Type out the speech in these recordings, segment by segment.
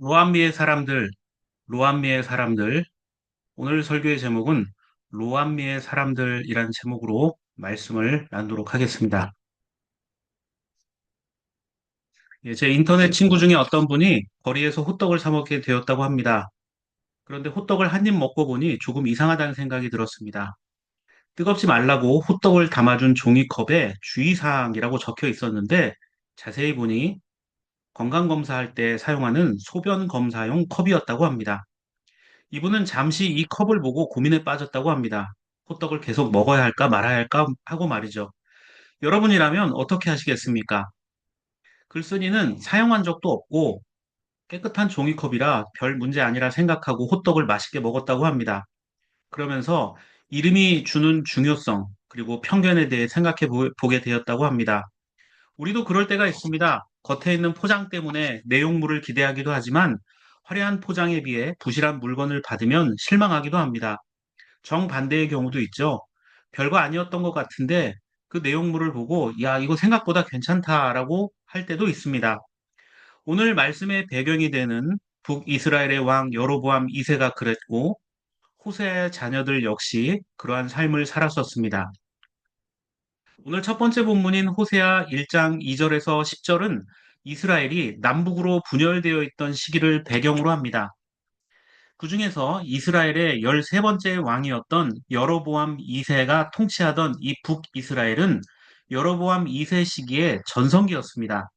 로암미의 사람들, 로암미의 사람들. 오늘 설교의 제목은 로암미의 사람들이라는 제목으로 말씀을 나누도록 하겠습니다. 제 인터넷 친구 중에 어떤 분이 거리에서 호떡을 사 먹게 되었다고 합니다. 그런데 호떡을 한 입 먹고 보니 조금 이상하다는 생각이 들었습니다. 뜨겁지 말라고 호떡을 담아준 종이컵에 주의사항이라고 적혀 있었는데 자세히 보니 건강검사할 때 사용하는 소변검사용 컵이었다고 합니다. 이분은 잠시 이 컵을 보고 고민에 빠졌다고 합니다. 호떡을 계속 먹어야 할까 말아야 할까 하고 말이죠. 여러분이라면 어떻게 하시겠습니까? 글쓴이는 사용한 적도 없고 깨끗한 종이컵이라 별 문제 아니라 생각하고 호떡을 맛있게 먹었다고 합니다. 그러면서 이름이 주는 중요성 그리고 편견에 대해 생각해 보게 되었다고 합니다. 우리도 그럴 때가 있습니다. 겉에 있는 포장 때문에 내용물을 기대하기도 하지만 화려한 포장에 비해 부실한 물건을 받으면 실망하기도 합니다. 정반대의 경우도 있죠. 별거 아니었던 것 같은데 그 내용물을 보고 야, 이거 생각보다 괜찮다라고 할 때도 있습니다. 오늘 말씀의 배경이 되는 북이스라엘의 왕 여로보암 2세가 그랬고 호세의 자녀들 역시 그러한 삶을 살았었습니다. 오늘 첫 번째 본문인 호세아 1장 2절에서 10절은 이스라엘이 남북으로 분열되어 있던 시기를 배경으로 합니다. 그 중에서 이스라엘의 13번째 왕이었던 여로보암 2세가 통치하던 이 북이스라엘은 여로보암 2세 시기의 전성기였습니다.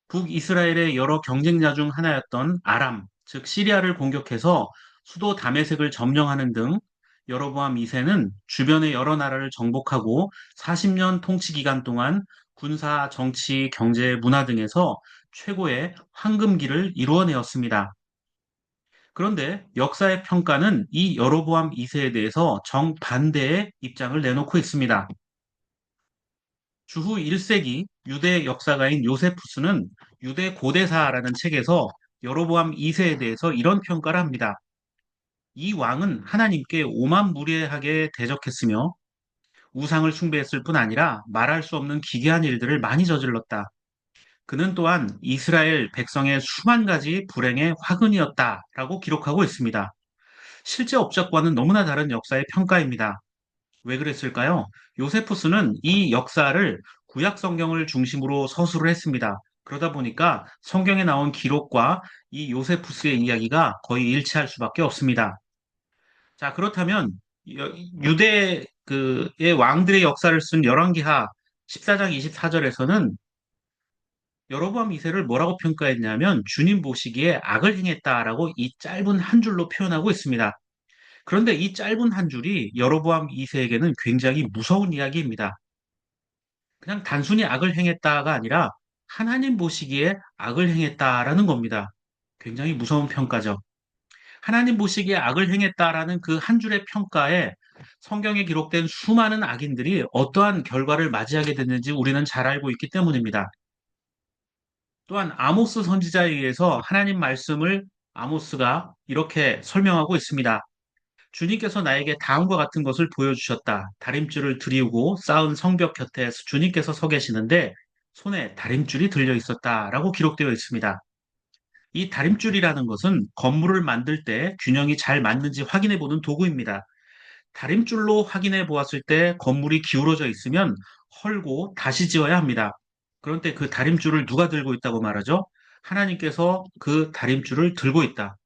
북이스라엘의 여러 경쟁자 중 하나였던 아람, 즉 시리아를 공격해서 수도 다메섹을 점령하는 등 여로보암 2세는 주변의 여러 나라를 정복하고 40년 통치 기간 동안 군사, 정치, 경제, 문화 등에서 최고의 황금기를 이루어내었습니다. 그런데 역사의 평가는 이 여로보암 2세에 대해서 정반대의 입장을 내놓고 있습니다. 주후 1세기 유대 역사가인 요세푸스는 유대 고대사라는 책에서 여로보암 2세에 대해서 이런 평가를 합니다. 이 왕은 하나님께 오만무리하게 대적했으며 우상을 숭배했을 뿐 아니라 말할 수 없는 기괴한 일들을 많이 저질렀다. 그는 또한 이스라엘 백성의 수만 가지 불행의 화근이었다라고 기록하고 있습니다. 실제 업적과는 너무나 다른 역사의 평가입니다. 왜 그랬을까요? 요세푸스는 이 역사를 구약 성경을 중심으로 서술을 했습니다. 그러다 보니까 성경에 나온 기록과 이 요세푸스의 이야기가 거의 일치할 수밖에 없습니다. 자, 그렇다면 유대 그의 왕들의 역사를 쓴 열왕기하 14장 24절에서는 여로보암 2세를 뭐라고 평가했냐면 주님 보시기에 악을 행했다라고 이 짧은 한 줄로 표현하고 있습니다. 그런데 이 짧은 한 줄이 여로보암 2세에게는 굉장히 무서운 이야기입니다. 그냥 단순히 악을 행했다가 아니라 하나님 보시기에 악을 행했다라는 겁니다. 굉장히 무서운 평가죠. 하나님 보시기에 악을 행했다라는 그 한 줄의 평가에 성경에 기록된 수많은 악인들이 어떠한 결과를 맞이하게 됐는지 우리는 잘 알고 있기 때문입니다. 또한 아모스 선지자에 의해서 하나님 말씀을 아모스가 이렇게 설명하고 있습니다. 주님께서 나에게 다음과 같은 것을 보여주셨다. 다림줄을 들이우고 쌓은 성벽 곁에 주님께서 서 계시는데 손에 다림줄이 들려 있었다라고 기록되어 있습니다. 이 다림줄이라는 것은 건물을 만들 때 균형이 잘 맞는지 확인해 보는 도구입니다. 다림줄로 확인해 보았을 때 건물이 기울어져 있으면 헐고 다시 지어야 합니다. 그런데 그 다림줄을 누가 들고 있다고 말하죠? 하나님께서 그 다림줄을 들고 있다.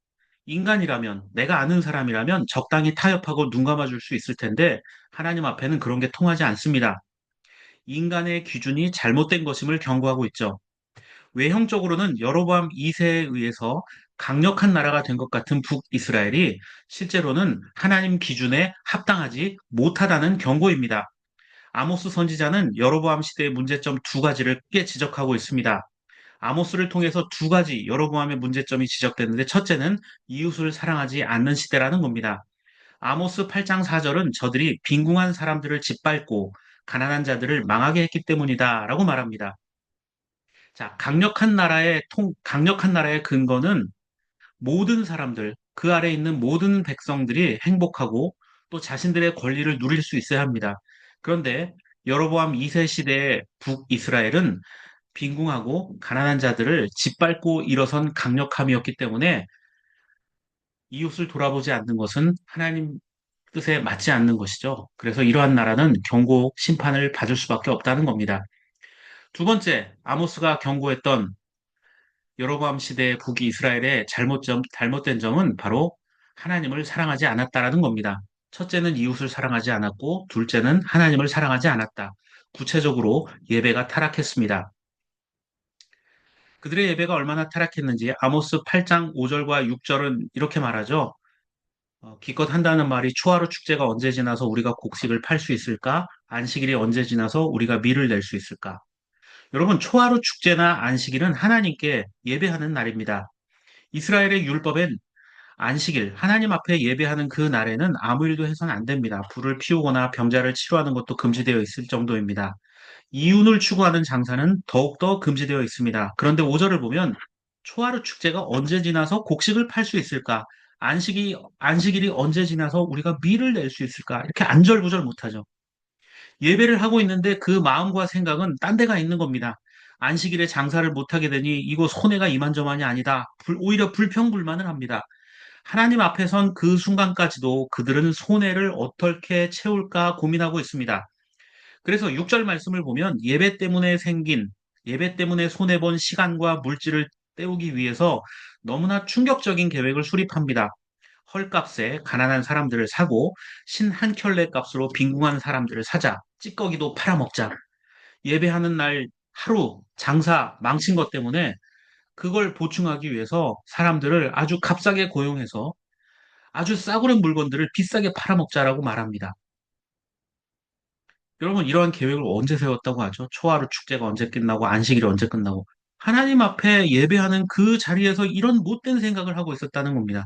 인간이라면, 내가 아는 사람이라면 적당히 타협하고 눈 감아줄 수 있을 텐데, 하나님 앞에는 그런 게 통하지 않습니다. 인간의 기준이 잘못된 것임을 경고하고 있죠. 외형적으로는 여로보암 2세에 의해서 강력한 나라가 된 것 같은 북이스라엘이 실제로는 하나님 기준에 합당하지 못하다는 경고입니다. 아모스 선지자는 여로보암 시대의 문제점 두 가지를 크게 지적하고 있습니다. 아모스를 통해서 두 가지 여로보암의 문제점이 지적됐는데 첫째는 이웃을 사랑하지 않는 시대라는 겁니다. 아모스 8장 4절은 저들이 빈궁한 사람들을 짓밟고 가난한 자들을 망하게 했기 때문이다라고 말합니다. 자, 강력한 나라의 근거는 모든 사람들, 그 아래 있는 모든 백성들이 행복하고 또 자신들의 권리를 누릴 수 있어야 합니다. 그런데 여로보암 2세 시대의 북이스라엘은 빈궁하고 가난한 자들을 짓밟고 일어선 강력함이었기 때문에 이웃을 돌아보지 않는 것은 하나님 뜻에 맞지 않는 것이죠. 그래서 이러한 나라는 경고 심판을 받을 수밖에 없다는 겁니다. 두 번째, 아모스가 경고했던 여로보암 시대의 북이스라엘의 잘못된 점은 바로 하나님을 사랑하지 않았다라는 겁니다. 첫째는 이웃을 사랑하지 않았고, 둘째는 하나님을 사랑하지 않았다. 구체적으로 예배가 타락했습니다. 그들의 예배가 얼마나 타락했는지 아모스 8장 5절과 6절은 이렇게 말하죠. 기껏 한다는 말이 초하루 축제가 언제 지나서 우리가 곡식을 팔 수 있을까? 안식일이 언제 지나서 우리가 밀을 낼 수 있을까? 여러분, 초하루 축제나 안식일은 하나님께 예배하는 날입니다. 이스라엘의 율법엔 안식일, 하나님 앞에 예배하는 그 날에는 아무 일도 해서는 안 됩니다. 불을 피우거나 병자를 치료하는 것도 금지되어 있을 정도입니다. 이윤을 추구하는 장사는 더욱더 금지되어 있습니다. 그런데 5절을 보면 초하루 축제가 언제 지나서 곡식을 팔 수 있을까? 안식일이 언제 지나서 우리가 밀을 낼 수 있을까? 이렇게 안절부절 못하죠. 예배를 하고 있는데 그 마음과 생각은 딴 데가 있는 겁니다. 안식일에 장사를 못하게 되니 이거 손해가 이만저만이 아니다. 오히려 불평불만을 합니다. 하나님 앞에선 그 순간까지도 그들은 손해를 어떻게 채울까 고민하고 있습니다. 그래서 6절 말씀을 보면 예배 때문에 손해본 시간과 물질을 때우기 위해서 너무나 충격적인 계획을 수립합니다. 헐값에 가난한 사람들을 사고 신 한 켤레 값으로 빈궁한 사람들을 사자. 찌꺼기도 팔아먹자. 예배하는 날 하루 장사 망친 것 때문에 그걸 보충하기 위해서 사람들을 아주 값싸게 고용해서 아주 싸구려 물건들을 비싸게 팔아먹자라고 말합니다. 여러분, 이러한 계획을 언제 세웠다고 하죠? 초하루 축제가 언제 끝나고 안식일이 언제 끝나고 하나님 앞에 예배하는 그 자리에서 이런 못된 생각을 하고 있었다는 겁니다.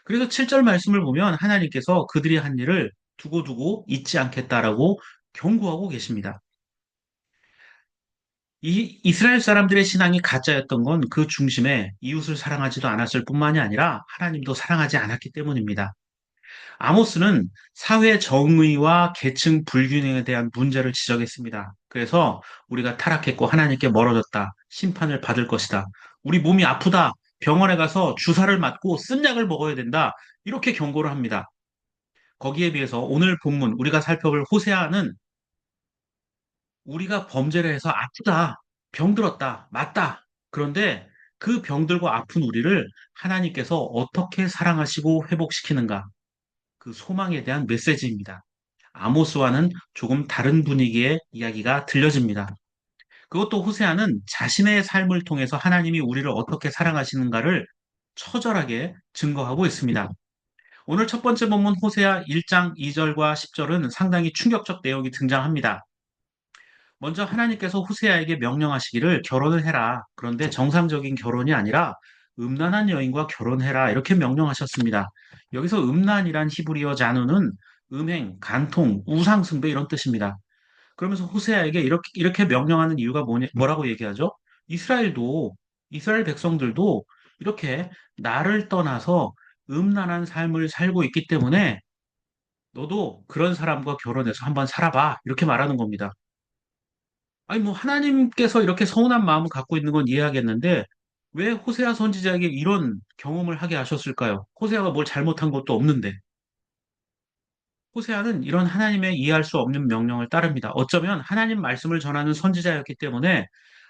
그래서 7절 말씀을 보면 하나님께서 그들이 한 일을 두고두고 잊지 않겠다라고 경고하고 계십니다. 이 이스라엘 사람들의 신앙이 가짜였던 건 그 중심에 이웃을 사랑하지도 않았을 뿐만이 아니라 하나님도 사랑하지 않았기 때문입니다. 아모스는 사회 정의와 계층 불균형에 대한 문제를 지적했습니다. 그래서 우리가 타락했고 하나님께 멀어졌다. 심판을 받을 것이다. 우리 몸이 아프다. 병원에 가서 주사를 맞고 쓴 약을 먹어야 된다. 이렇게 경고를 합니다. 거기에 비해서 오늘 본문 우리가 살펴볼 호세아는 우리가 범죄를 해서 아프다. 병들었다. 맞다. 그런데 그 병들고 아픈 우리를 하나님께서 어떻게 사랑하시고 회복시키는가? 그 소망에 대한 메시지입니다. 아모스와는 조금 다른 분위기의 이야기가 들려집니다. 그것도 호세아는 자신의 삶을 통해서 하나님이 우리를 어떻게 사랑하시는가를 처절하게 증거하고 있습니다. 오늘 첫 번째 본문 호세아 1장 2절과 10절은 상당히 충격적 내용이 등장합니다. 먼저 하나님께서 호세아에게 명령하시기를 결혼을 해라. 그런데 정상적인 결혼이 아니라 음란한 여인과 결혼해라. 이렇게 명령하셨습니다. 여기서 음란이란 히브리어 잔어는 음행, 간통, 우상숭배 이런 뜻입니다. 그러면서 호세아에게 이렇게 명령하는 이유가 뭐라고 얘기하죠? 이스라엘도, 이스라엘 백성들도 이렇게 나를 떠나서 음란한 삶을 살고 있기 때문에 너도 그런 사람과 결혼해서 한번 살아봐. 이렇게 말하는 겁니다. 아니, 뭐, 하나님께서 이렇게 서운한 마음을 갖고 있는 건 이해하겠는데, 왜 호세아 선지자에게 이런 경험을 하게 하셨을까요? 호세아가 뭘 잘못한 것도 없는데. 호세아는 이런 하나님의 이해할 수 없는 명령을 따릅니다. 어쩌면 하나님 말씀을 전하는 선지자였기 때문에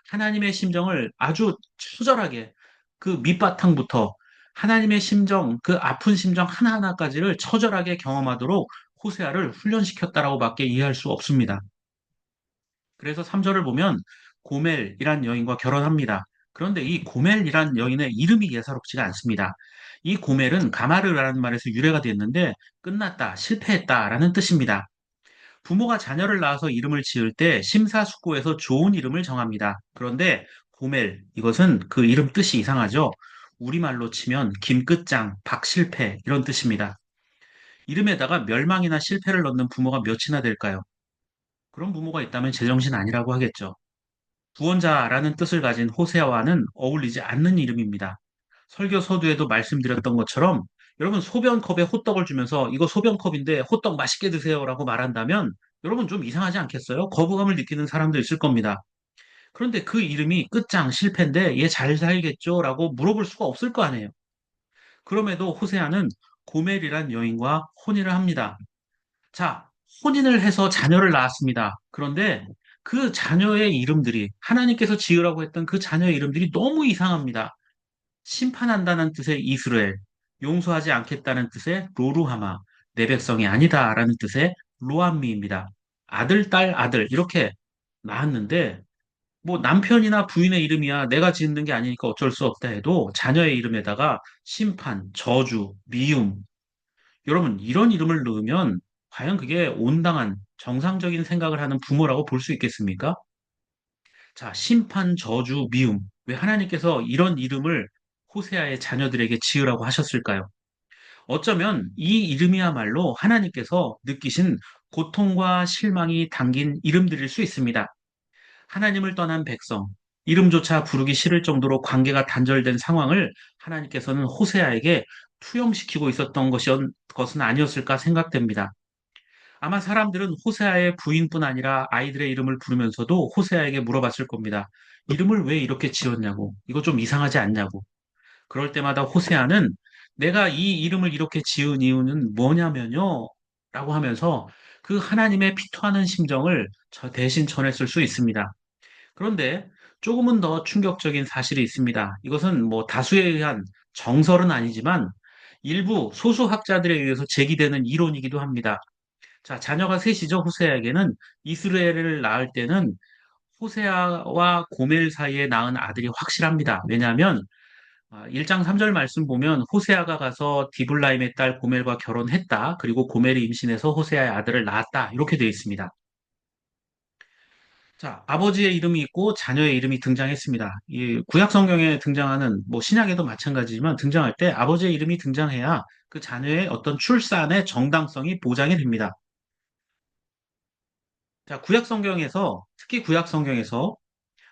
하나님의 심정을 아주 처절하게 그 밑바탕부터 하나님의 심정, 그 아픈 심정 하나하나까지를 처절하게 경험하도록 호세아를 훈련시켰다라고밖에 이해할 수 없습니다. 그래서 3절을 보면 고멜이란 여인과 결혼합니다. 그런데 이 고멜이란 여인의 이름이 예사롭지가 않습니다. 이 고멜은 가마르라는 말에서 유래가 됐는데 끝났다, 실패했다라는 뜻입니다. 부모가 자녀를 낳아서 이름을 지을 때 심사숙고해서 좋은 이름을 정합니다. 그런데 고멜, 이것은 그 이름 뜻이 이상하죠? 우리말로 치면 김끝장, 박실패 이런 뜻입니다. 이름에다가 멸망이나 실패를 넣는 부모가 몇이나 될까요? 그런 부모가 있다면 제정신 아니라고 하겠죠. 구원자라는 뜻을 가진 호세아와는 어울리지 않는 이름입니다. 설교 서두에도 말씀드렸던 것처럼 여러분 소변컵에 호떡을 주면서 이거 소변컵인데 호떡 맛있게 드세요라고 말한다면 여러분 좀 이상하지 않겠어요? 거부감을 느끼는 사람도 있을 겁니다. 그런데 그 이름이 끝장 실패인데 얘 잘 살겠죠? 라고 물어볼 수가 없을 거 아니에요. 그럼에도 호세아는 고멜이란 여인과 혼인을 합니다. 자, 혼인을 해서 자녀를 낳았습니다. 그런데 그 자녀의 이름들이 하나님께서 지으라고 했던 그 자녀의 이름들이 너무 이상합니다. 심판한다는 뜻의 이스라엘, 용서하지 않겠다는 뜻의 로루하마, 내 백성이 아니다라는 뜻의 로암미입니다. 아들, 딸, 아들 이렇게 낳았는데 뭐 남편이나 부인의 이름이야 내가 짓는 게 아니니까 어쩔 수 없다 해도 자녀의 이름에다가 심판, 저주, 미움 여러분 이런 이름을 넣으면 과연 그게 온당한 정상적인 생각을 하는 부모라고 볼 수 있겠습니까? 자, 심판, 저주, 미움. 왜 하나님께서 이런 이름을 호세아의 자녀들에게 지으라고 하셨을까요? 어쩌면 이 이름이야말로 하나님께서 느끼신 고통과 실망이 담긴 이름들일 수 있습니다. 하나님을 떠난 백성, 이름조차 부르기 싫을 정도로 관계가 단절된 상황을 하나님께서는 호세아에게 투영시키고 있었던 것은 아니었을까 생각됩니다. 아마 사람들은 호세아의 부인뿐 아니라 아이들의 이름을 부르면서도 호세아에게 물어봤을 겁니다. 이름을 왜 이렇게 지었냐고, 이거 좀 이상하지 않냐고. 그럴 때마다 호세아는 내가 이 이름을 이렇게 지은 이유는 뭐냐면요. 라고 하면서 그 하나님의 피토하는 심정을 대신 전했을 수 있습니다. 그런데 조금은 더 충격적인 사실이 있습니다. 이것은 뭐 다수에 의한 정설은 아니지만 일부 소수 학자들에 의해서 제기되는 이론이기도 합니다. 자, 자녀가 셋이죠, 호세아에게는. 이스라엘을 낳을 때는 호세아와 고멜 사이에 낳은 아들이 확실합니다. 왜냐하면 1장 3절 말씀 보면 호세아가 가서 디블라임의 딸 고멜과 결혼했다. 그리고 고멜이 임신해서 호세아의 아들을 낳았다. 이렇게 되어 있습니다. 자, 아버지의 이름이 있고 자녀의 이름이 등장했습니다. 이 구약 성경에 등장하는 뭐 신약에도 마찬가지지만 등장할 때 아버지의 이름이 등장해야 그 자녀의 어떤 출산의 정당성이 보장이 됩니다. 자, 구약 성경에서 특히 구약 성경에서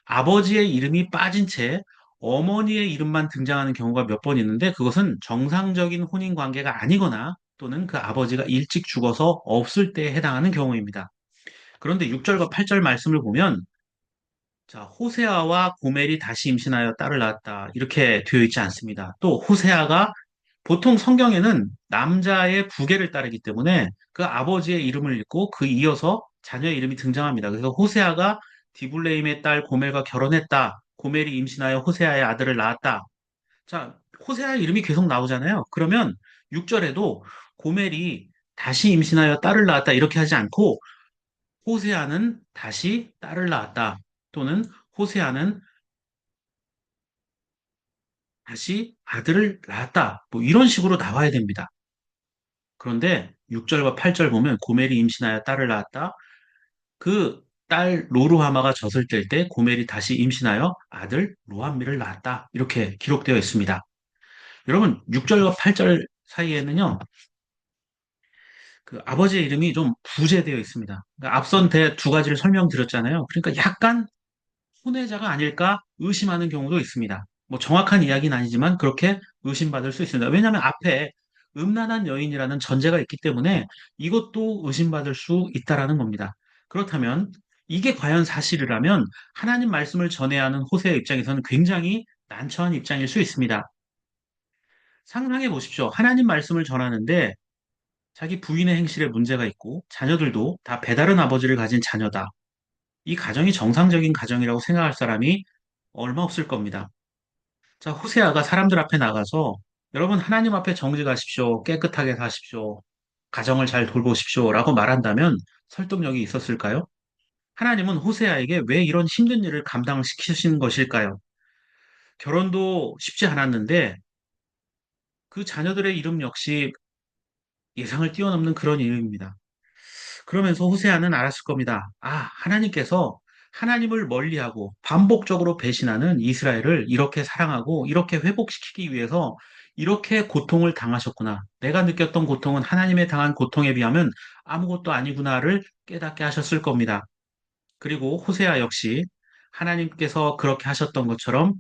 아버지의 이름이 빠진 채 어머니의 이름만 등장하는 경우가 몇 번 있는데 그것은 정상적인 혼인 관계가 아니거나 또는 그 아버지가 일찍 죽어서 없을 때에 해당하는 경우입니다. 그런데 6절과 8절 말씀을 보면 자, 호세아와 고멜이 다시 임신하여 딸을 낳았다. 이렇게 되어 있지 않습니다. 또 호세아가 보통 성경에는 남자의 부계를 따르기 때문에 그 아버지의 이름을 읽고 그 이어서 자녀의 이름이 등장합니다. 그래서 호세아가 디블레임의 딸 고멜과 결혼했다. 고멜이 임신하여 호세아의 아들을 낳았다. 자, 호세아 이름이 계속 나오잖아요. 그러면 6절에도 고멜이 다시 임신하여 딸을 낳았다. 이렇게 하지 않고 호세아는 다시 딸을 낳았다. 또는 호세아는 다시 아들을 낳았다. 뭐 이런 식으로 나와야 됩니다. 그런데 6절과 8절 보면 고멜이 임신하여 딸을 낳았다. 그 딸 로루하마가 젖을 뗄 때 고멜이 다시 임신하여 아들 로암미를 낳았다. 이렇게 기록되어 있습니다. 여러분 6절과 8절 사이에는요. 그 아버지의 이름이 좀 부재되어 있습니다. 그러니까 앞선 두 가지를 설명드렸잖아요. 그러니까 약간 혼외자가 아닐까 의심하는 경우도 있습니다. 뭐 정확한 이야기는 아니지만 그렇게 의심받을 수 있습니다. 왜냐하면 앞에 음란한 여인이라는 전제가 있기 때문에 이것도 의심받을 수 있다라는 겁니다. 그렇다면 이게 과연 사실이라면 하나님 말씀을 전해야 하는 호세의 입장에서는 굉장히 난처한 입장일 수 있습니다. 상상해 보십시오. 하나님 말씀을 전하는데 자기 부인의 행실에 문제가 있고 자녀들도 다 배다른 아버지를 가진 자녀다. 이 가정이 정상적인 가정이라고 생각할 사람이 얼마 없을 겁니다. 자, 호세아가 사람들 앞에 나가서 여러분 하나님 앞에 정직하십시오. 깨끗하게 사십시오. 가정을 잘 돌보십시오. 라고 말한다면 설득력이 있었을까요? 하나님은 호세아에게 왜 이런 힘든 일을 감당시키신 것일까요? 결혼도 쉽지 않았는데 그 자녀들의 이름 역시 예상을 뛰어넘는 그런 이름입니다. 그러면서 호세아는 알았을 겁니다. 아, 하나님께서 하나님을 멀리하고 반복적으로 배신하는 이스라엘을 이렇게 사랑하고 이렇게 회복시키기 위해서 이렇게 고통을 당하셨구나. 내가 느꼈던 고통은 하나님의 당한 고통에 비하면 아무것도 아니구나를 깨닫게 하셨을 겁니다. 그리고 호세아 역시 하나님께서 그렇게 하셨던 것처럼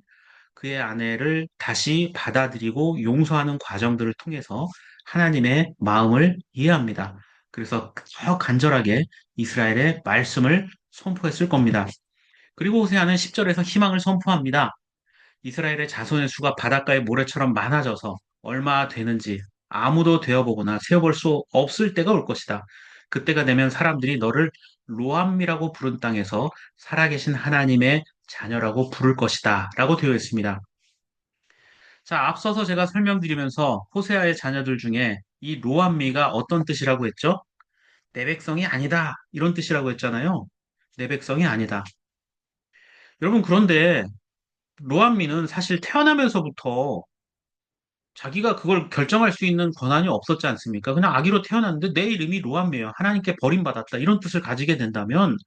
그의 아내를 다시 받아들이고 용서하는 과정들을 통해서 하나님의 마음을 이해합니다. 그래서 더 간절하게 이스라엘의 말씀을 선포했을 겁니다. 그리고 호세아는 10절에서 희망을 선포합니다. 이스라엘의 자손의 수가 바닷가의 모래처럼 많아져서 얼마 되는지 아무도 되어보거나 세어볼 수 없을 때가 올 것이다. 그때가 되면 사람들이 너를 로암미라고 부른 땅에서 살아계신 하나님의 자녀라고 부를 것이다. 라고 되어 있습니다. 자, 앞서서 제가 설명드리면서 호세아의 자녀들 중에 이 로암미가 어떤 뜻이라고 했죠? 내 백성이 아니다. 이런 뜻이라고 했잖아요. 내 백성이 아니다. 여러분, 그런데 로암미는 사실 태어나면서부터 자기가 그걸 결정할 수 있는 권한이 없었지 않습니까? 그냥 아기로 태어났는데 내 이름이 로암미예요. 하나님께 버림받았다. 이런 뜻을 가지게 된다면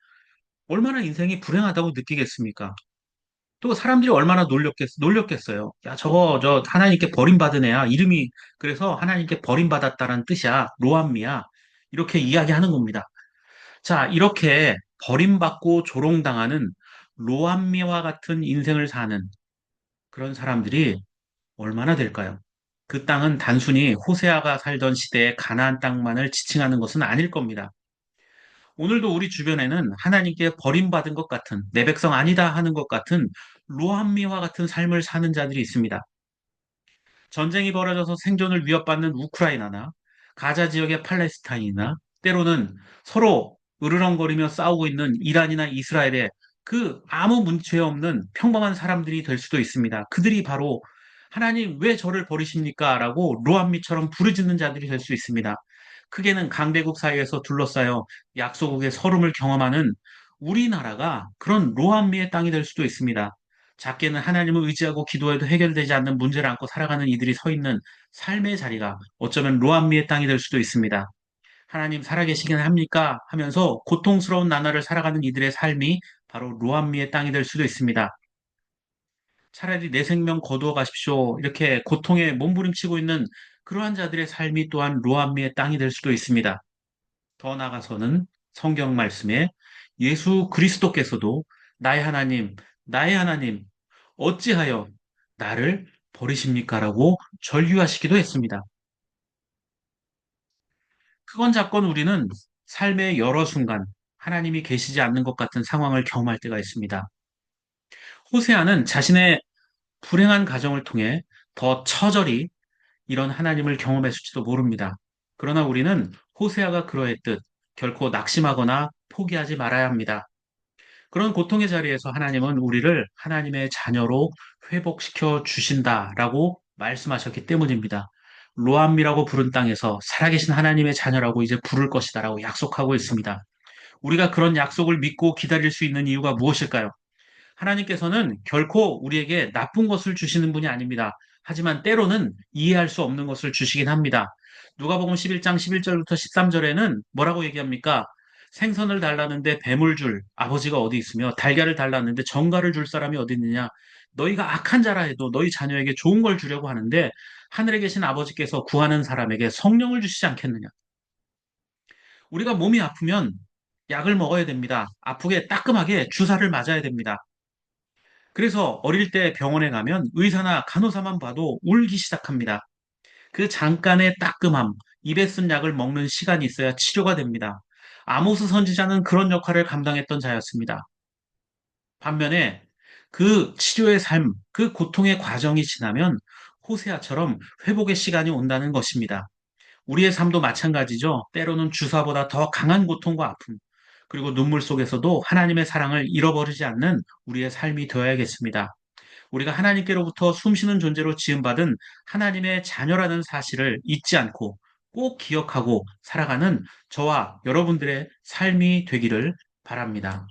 얼마나 인생이 불행하다고 느끼겠습니까? 또 사람들이 얼마나 놀렸겠어요. 야, 저거, 저 하나님께 버림받은 애야. 이름이 그래서 하나님께 버림받았다는 뜻이야. 로암미야. 이렇게 이야기하는 겁니다. 자, 이렇게 버림받고 조롱당하는 로암미와 같은 인생을 사는 그런 사람들이 얼마나 될까요? 그 땅은 단순히 호세아가 살던 시대의 가나안 땅만을 지칭하는 것은 아닐 겁니다. 오늘도 우리 주변에는 하나님께 버림받은 것 같은, 내 백성 아니다 하는 것 같은 로함미와 같은 삶을 사는 자들이 있습니다. 전쟁이 벌어져서 생존을 위협받는 우크라이나나 가자 지역의 팔레스타인이나 때로는 서로 으르렁거리며 싸우고 있는 이란이나 이스라엘의 그 아무 문제 없는 평범한 사람들이 될 수도 있습니다. 그들이 바로 하나님 왜 저를 버리십니까? 라고 로암미처럼 부르짖는 자들이 될 수 있습니다. 크게는 강대국 사이에서 둘러싸여 약소국의 서름을 경험하는 우리나라가 그런 로암미의 땅이 될 수도 있습니다. 작게는 하나님을 의지하고 기도해도 해결되지 않는 문제를 안고 살아가는 이들이 서 있는 삶의 자리가 어쩌면 로암미의 땅이 될 수도 있습니다. 하나님 살아계시긴 합니까? 하면서 고통스러운 나날을 살아가는 이들의 삶이 바로 로암미의 땅이 될 수도 있습니다. 차라리 내 생명 거두어 가십시오. 이렇게 고통에 몸부림치고 있는 그러한 자들의 삶이 또한 로암미의 땅이 될 수도 있습니다. 더 나아가서는 성경 말씀에 예수 그리스도께서도 나의 하나님, 나의 하나님, 어찌하여 나를 버리십니까? 라고 절규하시기도 했습니다. 크건 작건 우리는 삶의 여러 순간 하나님이 계시지 않는 것 같은 상황을 경험할 때가 있습니다. 호세아는 자신의 불행한 가정을 통해 더 처절히 이런 하나님을 경험했을지도 모릅니다. 그러나 우리는 호세아가 그러했듯 결코 낙심하거나 포기하지 말아야 합니다. 그런 고통의 자리에서 하나님은 우리를 하나님의 자녀로 회복시켜 주신다라고 말씀하셨기 때문입니다. 로암미라고 부른 땅에서 살아계신 하나님의 자녀라고 이제 부를 것이다라고 약속하고 있습니다. 우리가 그런 약속을 믿고 기다릴 수 있는 이유가 무엇일까요? 하나님께서는 결코 우리에게 나쁜 것을 주시는 분이 아닙니다. 하지만 때로는 이해할 수 없는 것을 주시긴 합니다. 누가복음 11장 11절부터 13절에는 뭐라고 얘기합니까? 생선을 달라는데 뱀을 줄 아버지가 어디 있으며 달걀을 달라는데 정갈을 줄 사람이 어디 있느냐? 너희가 악한 자라 해도 너희 자녀에게 좋은 걸 주려고 하는데 하늘에 계신 아버지께서 구하는 사람에게 성령을 주시지 않겠느냐? 우리가 몸이 아프면 약을 먹어야 됩니다. 아프게 따끔하게 주사를 맞아야 됩니다. 그래서 어릴 때 병원에 가면 의사나 간호사만 봐도 울기 시작합니다. 그 잠깐의 따끔함, 입에 쓴 약을 먹는 시간이 있어야 치료가 됩니다. 아모스 선지자는 그런 역할을 감당했던 자였습니다. 반면에 그 치료의 삶, 그 고통의 과정이 지나면 호세아처럼 회복의 시간이 온다는 것입니다. 우리의 삶도 마찬가지죠. 때로는 주사보다 더 강한 고통과 아픔, 그리고 눈물 속에서도 하나님의 사랑을 잃어버리지 않는 우리의 삶이 되어야겠습니다. 우리가 하나님께로부터 숨쉬는 존재로 지음받은 하나님의 자녀라는 사실을 잊지 않고 꼭 기억하고 살아가는 저와 여러분들의 삶이 되기를 바랍니다.